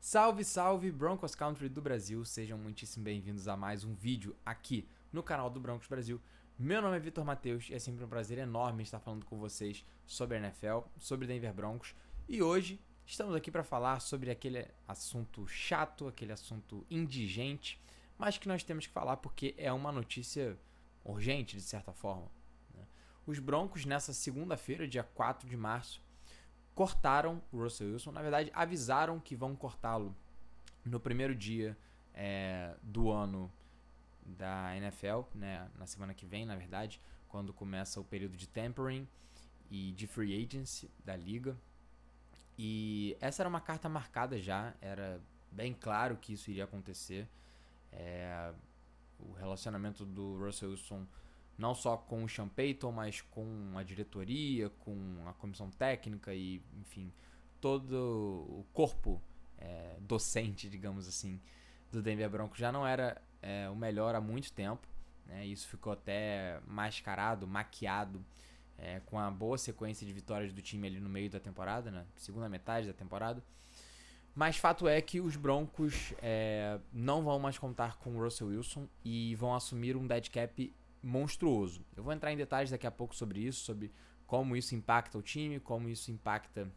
Salve, salve, Broncos Country do Brasil, sejam muitíssimo bem-vindos a mais um vídeo aqui no canal do Broncos Brasil. Meu nome é Vitor Matheus e é sempre um prazer enorme estar falando com vocês sobre a NFL, sobre Denver Broncos. E hoje estamos aqui para falar sobre aquele assunto chato, aquele assunto indigente, mas que nós temos que falar porque é uma notícia urgente de certa forma. Os Broncos nessa segunda-feira, dia 4 de março, cortaram o Russell Wilson, na verdade avisaram que vão cortá-lo no primeiro dia do ano da NFL, né, na semana que vem, na verdade, quando começa o período de tampering e de free agency da liga. E essa era uma carta marcada já, era bem claro que isso iria acontecer. O relacionamento do Russell Wilson não só com o Sean Payton, mas com a diretoria, com a comissão técnica e, enfim, todo o corpo docente, digamos assim, do Denver Broncos já não era o melhor há muito tempo. Né? Isso ficou até mascarado, maquiado, com a boa sequência de vitórias do time ali no meio da temporada, né? Segunda metade da temporada. Mas fato é que os Broncos não vão mais contar com o Russell Wilson e vão assumir um dead cap monstruoso. Eu vou entrar em detalhes daqui a pouco sobre isso, sobre como isso impacta o time, como isso impacta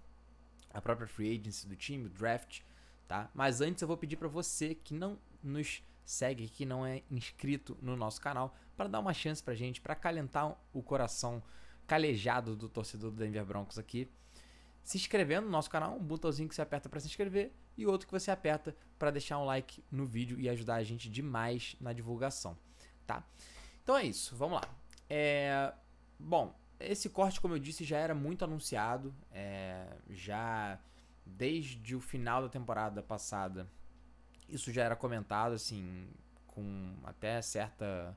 a própria free agency do time, o draft, tá? Mas antes eu vou pedir para você que não nos segue, que não é inscrito no nosso canal, para dar uma chance pra gente, para acalentar o coração calejado do torcedor do Denver Broncos aqui, se inscrevendo no nosso canal, um botãozinho que você aperta para se inscrever e outro que você aperta para deixar um like no vídeo e ajudar a gente demais na divulgação, tá? Então é isso, vamos lá. Bom, esse corte, como eu disse, já era muito anunciado, já desde o final da temporada passada, isso já era comentado, assim, com até certa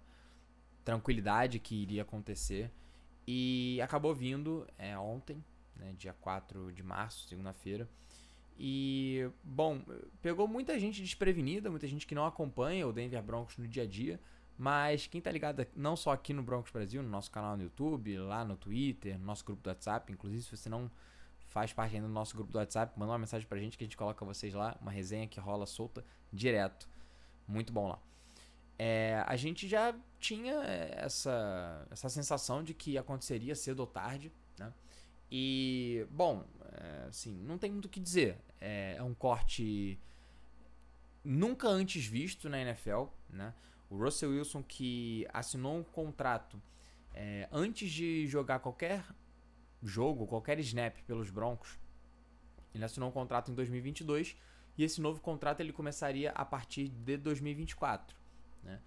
tranquilidade que iria acontecer, e acabou vindo ontem, né, dia 4 de março, segunda-feira. E, bom, pegou muita gente desprevenida, muita gente que não acompanha o Denver Broncos no dia a dia, mas quem tá ligado não só aqui no Broncos Brasil, no nosso canal no YouTube, lá no Twitter, no nosso grupo do WhatsApp, inclusive se você não faz parte ainda do nosso grupo do WhatsApp, manda uma mensagem pra gente que a gente coloca vocês lá, uma resenha que rola solta direto. Muito bom lá. A gente já tinha essa sensação de que aconteceria cedo ou tarde, né? E, bom, assim, não tem muito o que dizer. É um corte nunca antes visto na NFL, né? O Russell Wilson, que assinou um contrato antes de jogar qualquer jogo, qualquer snap pelos Broncos, ele assinou um contrato em 2022 e esse novo contrato ele começaria a partir de 2024, né?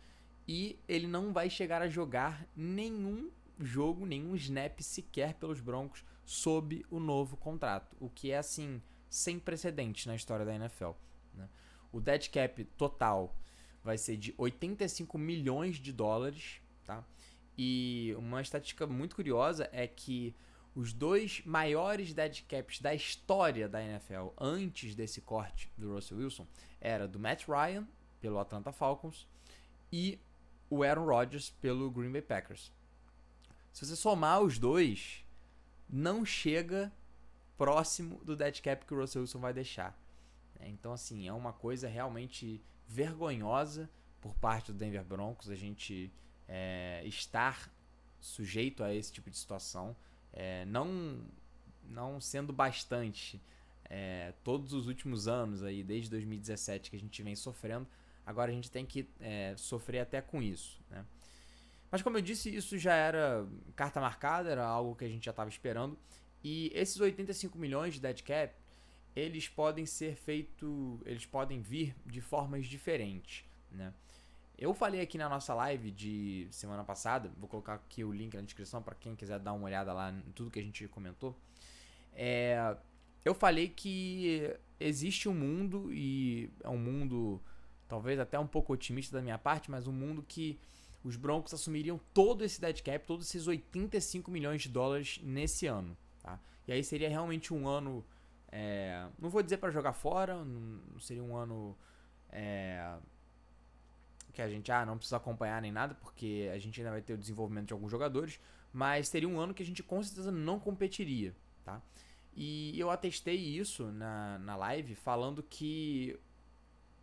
E ele não vai chegar a jogar nenhum jogo, nenhum snap sequer pelos Broncos sob o novo contrato, o que é assim sem precedentes na história da NFL, né? O dead cap total vai ser de 85 milhões de dólares, tá? E uma estatística muito curiosa é que os dois maiores dead caps da história da NFL antes desse corte do Russell Wilson era do Matt Ryan pelo Atlanta Falcons e o Aaron Rodgers pelo Green Bay Packers. Se você somar os dois, não chega próximo do dead cap que o Russell Wilson vai deixar. Então, assim, é uma coisa realmente vergonhosa por parte do Denver Broncos a gente estar sujeito a esse tipo de situação, não sendo bastante todos os últimos anos aí, desde 2017 que a gente vem sofrendo, agora a gente tem que sofrer até com isso, né? Mas como eu disse, isso já era carta marcada, era algo que a gente já estava esperando. E esses 85 milhões de dead cap, eles podem vir de formas diferentes, né? Eu falei aqui na nossa live de semana passada, vou colocar aqui o link na descrição para quem quiser dar uma olhada lá em tudo que a gente comentou. Eu falei que existe um mundo, e é um mundo talvez até um pouco otimista da minha parte, mas um mundo que os Broncos assumiriam todo esse dead cap, todos esses 85 milhões de dólares nesse ano, tá? E aí seria realmente um ano, não vou dizer para jogar fora, não seria um ano que a gente não precisa acompanhar nem nada, porque a gente ainda vai ter o desenvolvimento de alguns jogadores, mas seria um ano que a gente com certeza não competiria, tá? E eu atestei isso na live falando que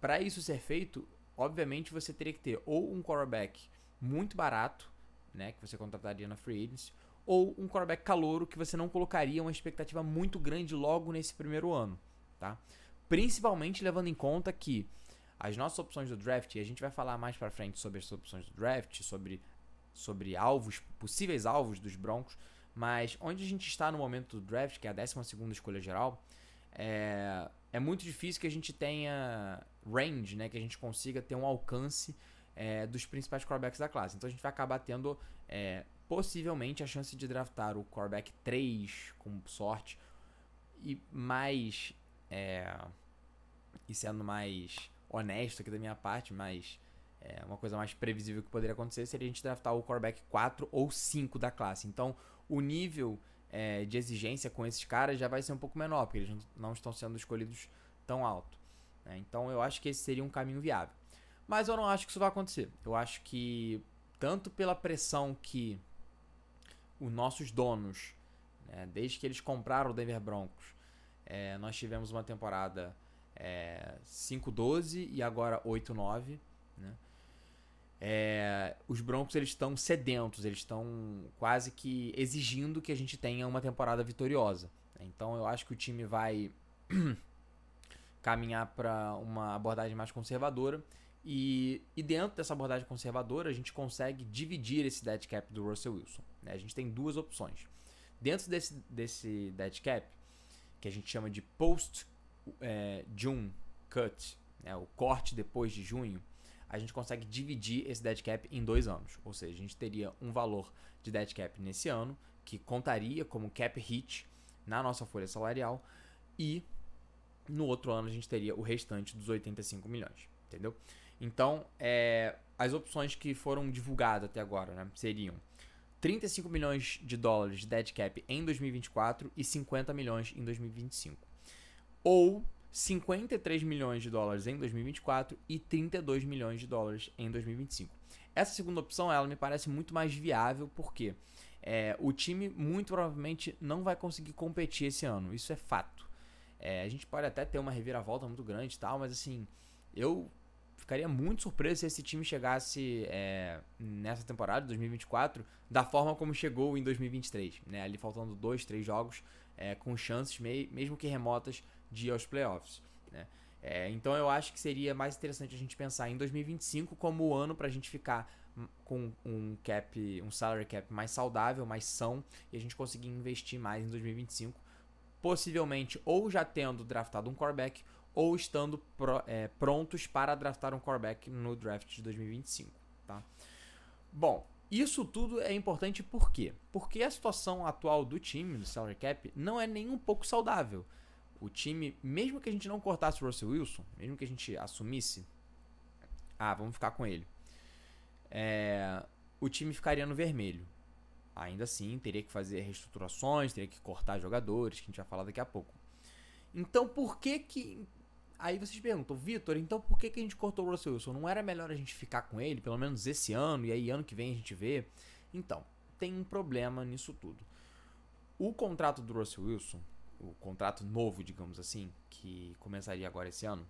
para isso ser feito, obviamente você teria que ter ou um quarterback muito barato, né, que você contrataria na free agency, ou um quarterback calouro que você não colocaria uma expectativa muito grande logo nesse primeiro ano, tá? Principalmente levando em conta que as nossas opções do draft, e a gente vai falar mais pra frente sobre as opções do draft, sobre alvos, possíveis alvos dos Broncos, mas onde a gente está no momento do draft, que é a 12ª escolha geral, é muito difícil que a gente tenha range, né, que a gente consiga ter um alcance dos principais quarterbacks da classe. Então a gente vai acabar tendo possivelmente a chance de draftar o quarterback 3 com sorte e mais e sendo mais honesto aqui da minha parte, mas uma coisa mais previsível que poderia acontecer seria a gente draftar o quarterback 4 ou 5 da classe. Então o nível de exigência com esses caras já vai ser um pouco menor, porque eles não estão sendo escolhidos tão alto, né? Então eu acho que esse seria um caminho viável. Mas eu não acho que isso vai acontecer. Eu acho que tanto pela pressão que os nossos donos, né, desde que eles compraram o Denver Broncos, nós tivemos uma temporada 5-12 e agora 8-9, né? Os Broncos eles estão sedentos, eles estão quase que exigindo que a gente tenha uma temporada vitoriosa. Então eu acho que o time vai caminhar para uma abordagem mais conservadora e dentro dessa abordagem conservadora a gente consegue dividir esse dead cap do Russell Wilson, né? A gente tem duas opções. Dentro desse dead cap, que a gente chama de post-June cut, né, o corte depois de junho, a gente consegue dividir esse dead cap em 2 anos. Ou seja, a gente teria um valor de dead cap nesse ano, que contaria como cap hit na nossa folha salarial, e no outro ano a gente teria o restante dos 85 milhões, entendeu? Então, as opções que foram divulgadas até agora, né, seriam 35 milhões de dólares de dead cap em 2024 e 50 milhões em 2025. Ou 53 milhões de dólares em 2024 e 32 milhões de dólares em 2025. Essa segunda opção, ela me parece muito mais viável, porque o time muito provavelmente não vai conseguir competir esse ano, isso é fato. A gente pode até ter uma reviravolta muito grande e tal, mas assim, eu ficaria muito surpreso se esse time chegasse nessa temporada de 2024 da forma como chegou em 2023, né? Ali faltando 2, 3 jogos, com chances, mesmo que remotas, de ir aos playoffs, né? Então eu acho que seria mais interessante a gente pensar em 2025 como o ano para a gente ficar com um salary cap mais saudável, mais são, e a gente conseguir investir mais em 2025, possivelmente ou já tendo draftado um quarterback ou estando prontos para draftar um quarterback no draft de 2025, tá? Bom, isso tudo é importante por quê? Porque a situação atual do time, do salary cap, não é nem um pouco saudável. O time, mesmo que a gente não cortasse o Russell Wilson, mesmo que a gente assumisse, vamos ficar com ele, o time ficaria no vermelho. Ainda assim, teria que fazer reestruturações, teria que cortar jogadores, que a gente vai falar daqui a pouco. Então, por que... Aí vocês perguntam, Vitor, então por que a gente cortou o Russell Wilson? Não era melhor a gente ficar com ele, pelo menos esse ano, e aí ano que vem a gente vê? Então, tem um problema nisso tudo. O contrato do Russell Wilson, o contrato novo, digamos assim, que começaria agora esse ano,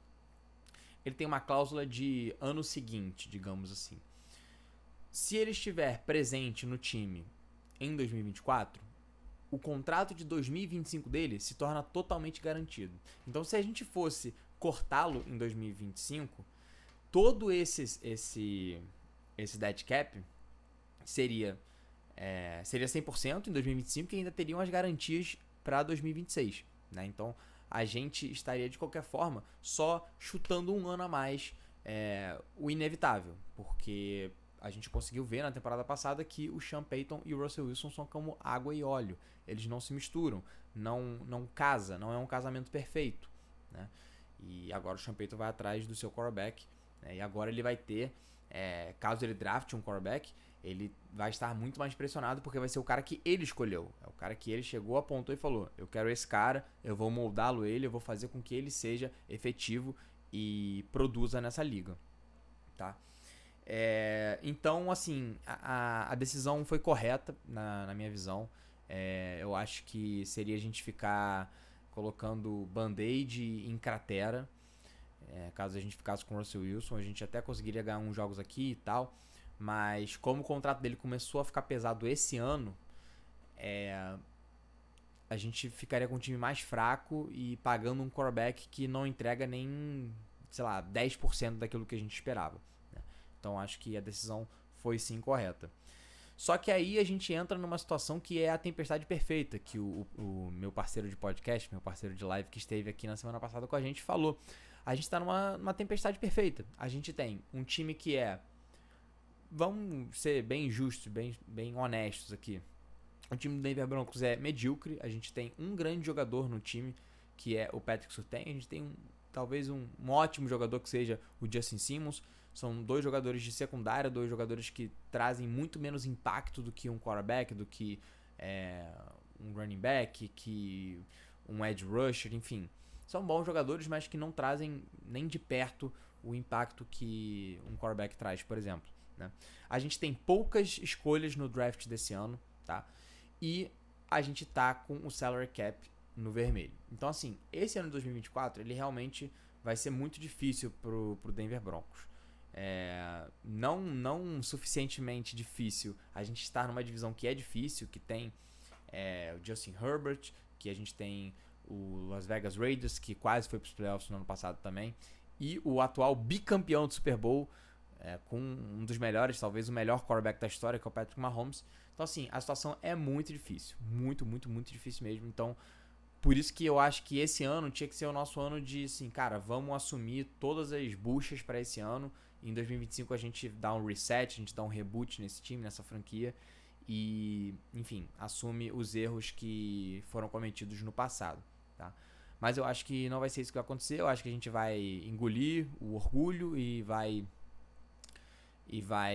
ele tem uma cláusula de ano seguinte, digamos assim. Se ele estiver presente no time em 2024, o contrato de 2025 dele se torna totalmente garantido. Então, se a gente fosse cortá-lo em 2025, todo esse dead cap seria 100% em 2025 e ainda teriam as garantias para 2026, né? Então, a gente estaria, de qualquer forma, só chutando um ano a mais o inevitável, porque a gente conseguiu ver na temporada passada que o Sean Payton e o Russell Wilson são como água e óleo. Eles não se misturam, não casa, não é um casamento perfeito, né? E agora o Sean Payton vai atrás do seu quarterback, né? E agora ele vai ter, caso ele drafte um quarterback, ele vai estar muito mais pressionado porque vai ser o cara que ele escolheu. É o cara que ele chegou, apontou e falou: eu quero esse cara, eu vou moldá-lo eu vou fazer com que ele seja efetivo e produza nessa liga, tá? Então, assim, a decisão foi correta na minha visão. Eu acho que seria a gente ficar colocando band-aid em cratera. Caso a gente ficasse com o Russell Wilson, a gente até conseguiria ganhar uns jogos aqui e tal. Mas como o contrato dele começou a ficar pesado esse ano, a gente ficaria com um time mais fraco e pagando um quarterback que não entrega nem, sei lá, 10% daquilo que a gente esperava, né? Então acho que a decisão foi sim correta. Só que aí a gente entra numa situação que é a tempestade perfeita, que o meu parceiro de podcast, meu parceiro de live que esteve aqui na semana passada com a gente falou. A gente tá numa tempestade perfeita. A gente tem um time que vamos ser bem justos, bem honestos aqui. O time do Denver Broncos é medíocre. A gente tem um grande jogador no time, que é o Patrick Surtain. A gente tem talvez um ótimo jogador que seja o Justin Simmons. São 2 jogadores de secundária, 2 jogadores que trazem muito menos impacto do que um quarterback, do que um running back, que um edge rusher, enfim. São bons jogadores, mas que não trazem nem de perto o impacto que um quarterback traz, por exemplo, né? A gente tem poucas escolhas no draft desse ano, tá? E a gente tá com o salary cap no vermelho. Então, assim, esse ano de 2024, ele realmente vai ser muito difícil pro Denver Broncos. Não suficientemente difícil a gente estar numa divisão que é difícil, que tem o Justin Herbert, que a gente tem o Las Vegas Raiders, que quase foi para os playoffs no ano passado também, e o atual bicampeão do Super Bowl, com um dos melhores, talvez o melhor quarterback da história, que é o Patrick Mahomes. Então, assim, a situação é muito difícil. Muito, muito, muito difícil mesmo. Então, por isso que eu acho que esse ano tinha que ser o nosso ano de, assim, cara, vamos assumir todas as buchas para esse ano. Em 2025 a gente dá um reset, a gente dá um reboot nesse time, nessa franquia. E, enfim, assume os erros que foram cometidos no passado, tá? Mas eu acho que não vai ser isso que vai acontecer. Eu acho que a gente vai engolir o orgulho e vai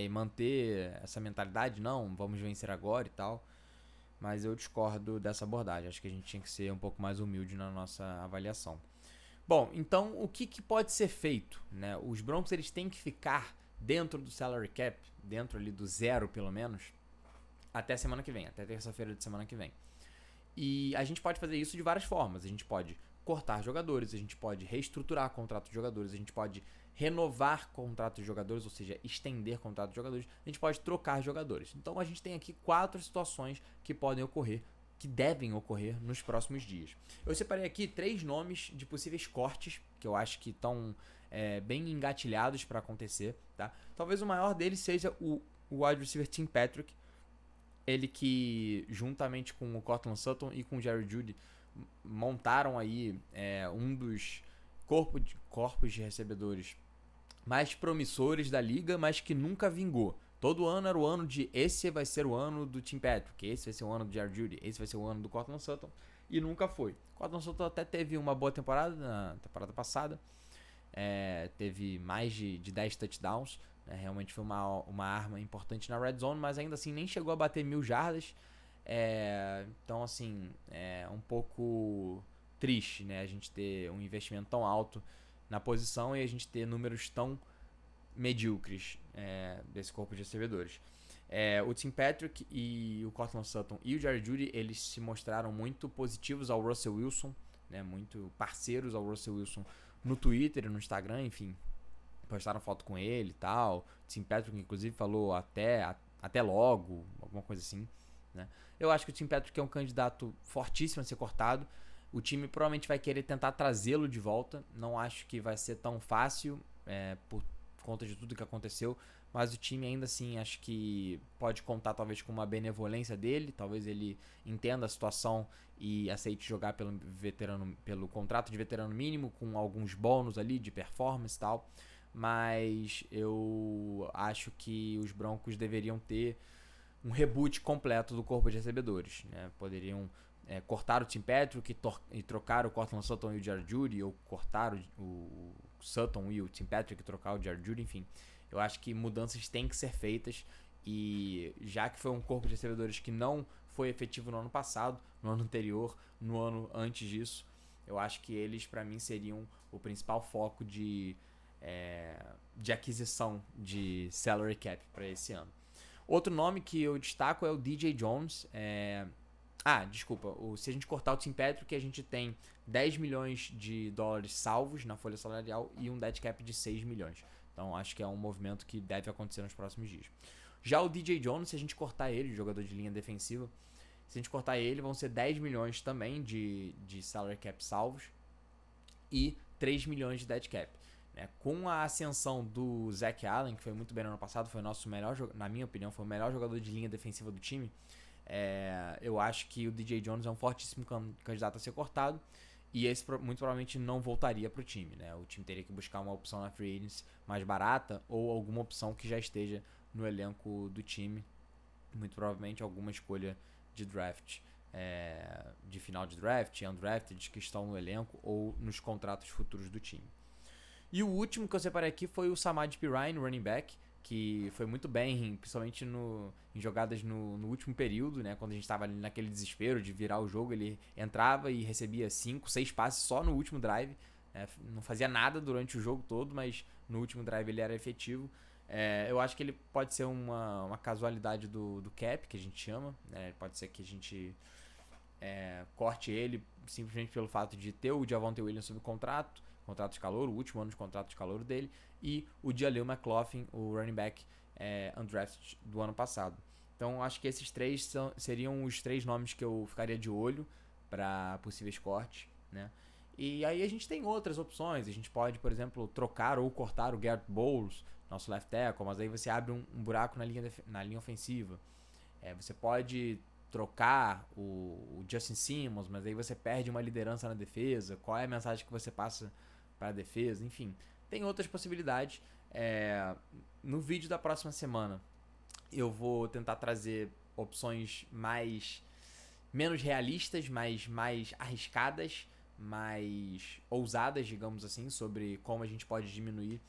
manter essa mentalidade, não, vamos vencer agora e tal. Mas eu discordo dessa abordagem. Acho que a gente tinha que ser um pouco mais humilde na nossa avaliação. Bom, então o que pode ser feito, né? Os Broncos eles têm que ficar dentro do salary cap, dentro ali do 0 pelo menos, até semana que vem, até terça-feira de semana que vem. E a gente pode fazer isso de várias formas. A gente pode cortar jogadores, a gente pode reestruturar contrato de jogadores, a gente pode renovar contratos de jogadores, ou seja, estender contratos de jogadores, a gente pode trocar jogadores. Então a gente tem aqui 4 situações que podem ocorrer, que devem ocorrer nos próximos dias. Eu separei aqui 3 nomes de possíveis cortes, que eu acho que estão bem engatilhados para acontecer, tá? Talvez o maior deles seja o wide receiver Tim Patrick, ele que juntamente com o Cortland Sutton e com o Jerry Jeudy montaram aí um dos corpos de recebedores mais promissores da liga, mas que nunca vingou. Todo ano era o ano de esse vai ser o ano do Tim Patrick, esse vai ser o ano do Jerry Jeudy, esse vai ser o ano do Cortland Sutton, e nunca foi. O Cortland Sutton até teve uma boa temporada na temporada passada, teve mais de 10 touchdowns, né? Realmente foi uma arma importante na red zone, mas ainda assim nem chegou a bater 1000 jardas. Então, assim, é um pouco triste, né, a gente ter um investimento tão alto na posição e a gente ter números tão medíocres desse corpo de recebedores. O Tim Patrick e o Cortland Sutton e o Jerry Jeudy, eles se mostraram muito positivos ao Russell Wilson, né, muito parceiros ao Russell Wilson no Twitter e no Instagram, enfim, postaram foto com ele e tal. Tim Patrick, inclusive, falou até logo, alguma coisa assim, né? Eu acho que o Tim Patrick é um candidato fortíssimo a ser cortado. O time provavelmente vai querer tentar trazê-lo de volta. Não acho que vai ser tão fácil por conta de tudo que aconteceu. Mas o time ainda assim acho que pode contar talvez com uma benevolência dele. Talvez ele entenda a situação e aceite jogar pelo contrato de veterano mínimo, com alguns bônus ali de performance e tal. Mas eu acho que os Broncos deveriam ter um reboot completo do corpo de recebedores, né? Poderiam cortar o Tim Patrick e trocar o Cortland Sutton e o Jerry Jeudy, ou cortar o Sutton e o Tim Patrick e trocar o Jerry Jeudy, enfim. Eu acho que mudanças têm que ser feitas, e já que foi um corpo de recebedores que não foi efetivo no ano passado, no ano anterior, no ano antes disso, eu acho que eles, para mim, seriam o principal foco de aquisição de salary cap para esse ano. Outro nome que eu destaco é o DJ Jones. Desculpa. Se a gente cortar o Tim Patrick, a gente tem 10 milhões de dólares salvos na folha salarial e um dead cap de 6 milhões. Então acho que é um movimento que deve acontecer nos próximos dias. Já o DJ Jones, se a gente cortar ele, jogador de linha defensiva, se a gente cortar ele, vão ser 10 milhões também de salary cap salvos e 3 milhões de dead cap. Com a ascensão do Zach Allen, que foi muito bem no ano passado, foi o nosso melhor, na minha opinião, foi o melhor jogador de linha defensiva do time. Eu acho que o DJ Jones é um fortíssimo candidato a ser cortado e esse muito provavelmente não voltaria para o time, né? O time teria que buscar uma opção na free agency mais barata ou alguma opção que já esteja no elenco do time, muito provavelmente alguma escolha de draft, de final de draft, undrafted, que estão no elenco ou nos contratos futuros do time. E o último que eu separei aqui foi o Samaje Perine, running back, que foi muito bem, principalmente em jogadas no último período, né? Quando a gente estava ali naquele desespero de virar o jogo, ele entrava e recebia 5, 6 passes só no último drive. Não fazia nada durante o jogo todo, mas no último drive ele era efetivo. Eu acho que ele pode ser uma casualidade do cap, que a gente chama, né? Pode ser que a gente corte ele simplesmente pelo fato de ter o Javonte Williams sob contrato de calor, o último ano de contrato de calor dele, e o Jaleel McLaughlin, o running back undrafted do ano passado. Então acho que esses três seriam os 3 nomes que eu ficaria de olho para possíveis cortes, né? E aí a gente tem outras opções, a gente pode, por exemplo, trocar ou cortar o Garrett Bowles, nosso left tackle, mas aí você abre um buraco na linha ofensiva. Você pode trocar o Justin Simmons, mas aí você perde uma liderança na defesa. Qual é a mensagem que você passa para a defesa? Enfim, tem outras possibilidades. No vídeo da próxima semana eu vou tentar trazer opções menos realistas, mais arriscadas, mais ousadas, digamos assim, sobre como a gente pode diminuir,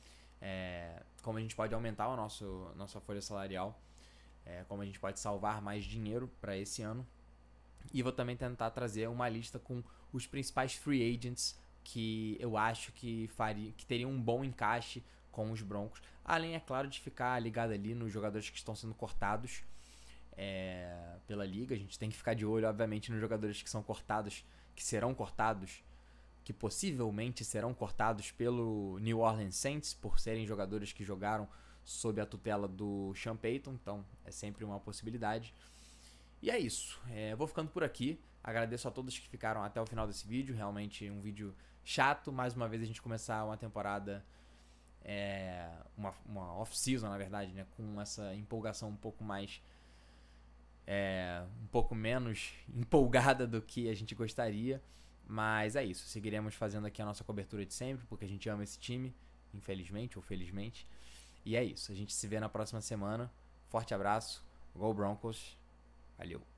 como a gente pode aumentar nossa folha salarial, como a gente pode salvar mais dinheiro para esse ano. E vou também tentar trazer uma lista com os principais free agents que eu acho que teriam um bom encaixe com os Broncos. Além, é claro, de ficar ligado ali nos jogadores que estão sendo cortados pela liga. A gente tem que ficar de olho, obviamente, nos jogadores que são cortados, que possivelmente serão cortados pelo New Orleans Saints, por serem jogadores que jogaram sob a tutela do Sean Payton. Então, é sempre uma possibilidade. E é isso. Vou ficando por aqui. Agradeço a todos que ficaram até o final desse vídeo. Realmente um vídeo chato. Mais uma vez a gente começar uma temporada, uma off-season, na verdade, né? Com essa empolgação um pouco mais... um pouco menos empolgada do que a gente gostaria. Mas é isso. Seguiremos fazendo aqui a nossa cobertura de sempre, porque a gente ama esse time, infelizmente ou felizmente. E é isso. A gente se vê na próxima semana. Forte abraço. Go Broncos. Valeu.